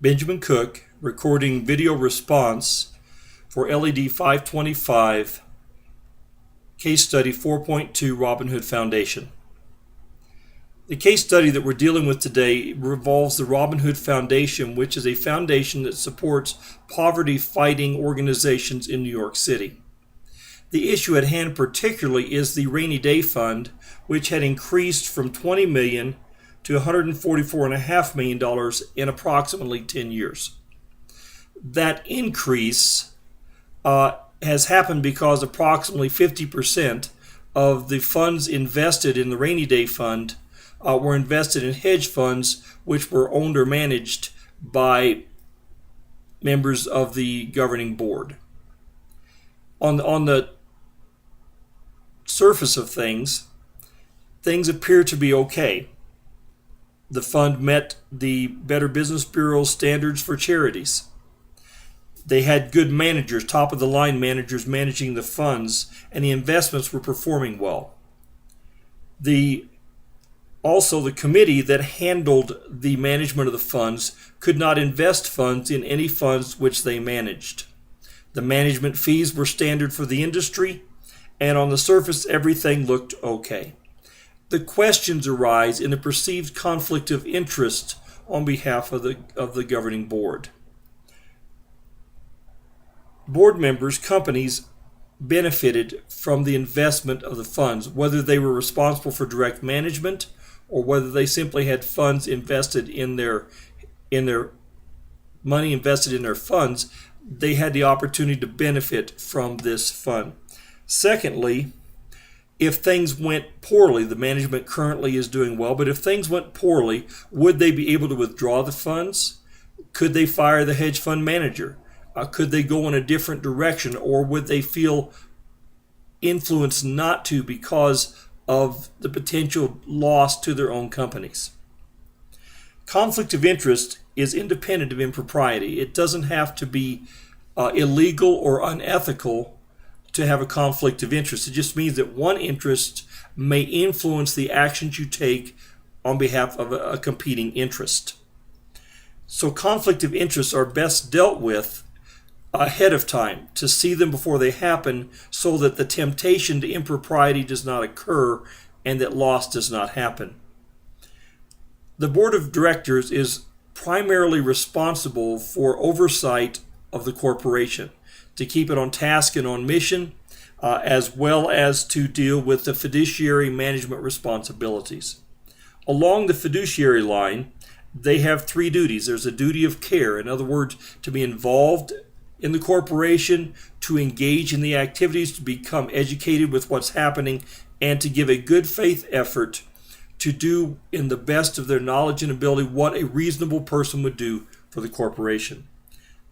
Benjamin Cook, recording video response for LED 525, Case Study 4.2 Robin Hood Foundation. The case study that we're dealing with today revolves the Robin Hood Foundation, which is a foundation that supports poverty-fighting organizations in New York City. The issue at hand particularly is the Rainy Day Fund, which had increased from $20 million to $144.5 million in approximately 10 years. That increase has happened because approximately 50% of the funds invested in the Rainy Day Fund were invested in hedge funds, which were owned or managed by members of the governing board. On the surface of things appear to be okay. The fund met the Better Business Bureau's standards for charities. They had good managers, top-of-the-line managers managing the funds, and the investments were performing well. Also, the committee that handled the management of the funds could not invest funds in any funds which they managed. The management fees were standard for the industry, and on the surface, everything looked okay. The questions arise in a perceived conflict of interest on behalf of the governing board. Board members, companies, benefited from the investment of the funds, whether they were responsible for direct management or whether they simply had funds invested in their money invested in their funds. They had the opportunity to benefit from this fund. Secondly, if things went poorly, the management currently is doing well, but if things went poorly, would they be able to withdraw the funds? Could they fire the hedge fund manager? Could they go in a different direction, or would they feel influenced not to because of the potential loss to their own companies? Conflict of interest is independent of impropriety. It doesn't have to be illegal or unethical to have a conflict of interest. It just means that one interest may influence the actions you take on behalf of a competing interest. So conflict of interests are best dealt with ahead of time, to see them before they happen, so that the temptation to impropriety does not occur and that loss does not happen. The board of directors is primarily responsible for oversight of the corporation, to keep it on task and on mission, as well as to deal with the fiduciary management responsibilities. Along the fiduciary line, they have three duties. There's a duty of care, in other words, to be involved in the corporation, to engage in the activities, to become educated with what's happening, and to give a good faith effort to do in the best of their knowledge and ability what a reasonable person would do for the corporation.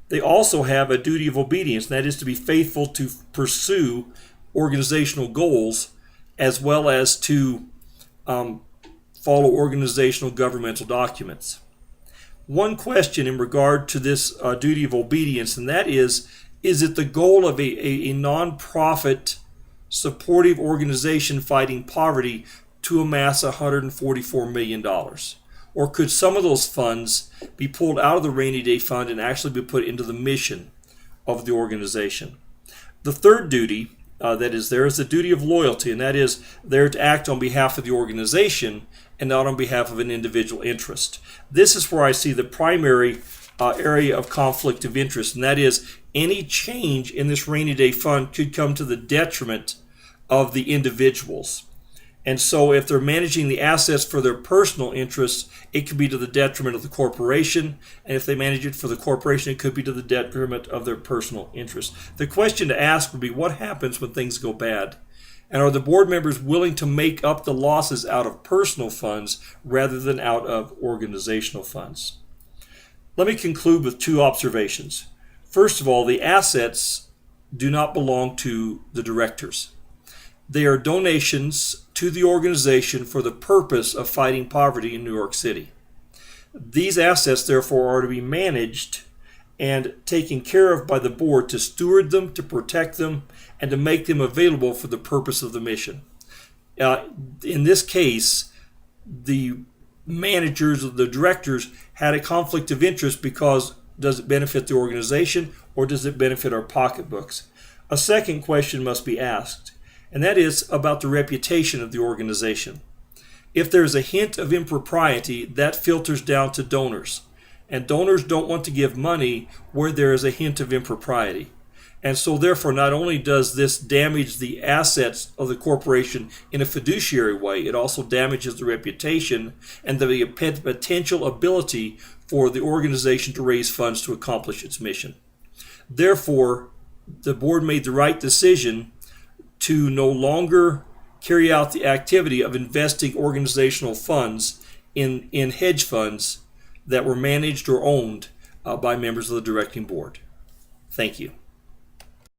They also have a duty of obedience, and that is to be faithful to pursue organizational goals, as well as to follow organizational governmental documents. One question in regard to this duty of obedience, and that is it the goal of a non-profit supportive organization fighting poverty to amass $144 million? Or could some of those funds be pulled out of the Rainy Day Fund and actually be put into the mission of the organization? The third duty that is there is the duty of loyalty, and that is there to act on behalf of the organization and not on behalf of an individual interest. This is where I see the primary area of conflict of interest, and that is any change in this Rainy Day Fund could come to the detriment of the individuals. And so if they're managing the assets for their personal interests, it could be to the detriment of the corporation. And if they manage it for the corporation, it could be to the detriment of their personal interests. The question to ask would be, what happens when things go bad? And are the board members willing to make up the losses out of personal funds rather than out of organizational funds? Let me conclude with two observations. First of all, the assets do not belong to the directors. They are donations to the organization for the purpose of fighting poverty in New York City. These assets, therefore, are to be managed and taken care of by the board to steward them, to protect them, and to make them available for the purpose of the mission. In this case, the managers or the directors had a conflict of interest because does it benefit the organization or does it benefit our pocketbooks? A second question must be asked, and that is about the reputation of the organization. If there's a hint of impropriety, that filters down to donors. And donors don't want to give money where there is a hint of impropriety. And so therefore, not only does this damage the assets of the corporation in a fiduciary way, it also damages the reputation and the potential ability for the organization to raise funds to accomplish its mission. Therefore, the board made the right decision to no longer carry out the activity of investing organizational funds in hedge funds that were managed or owned by members of the directing board. Thank you.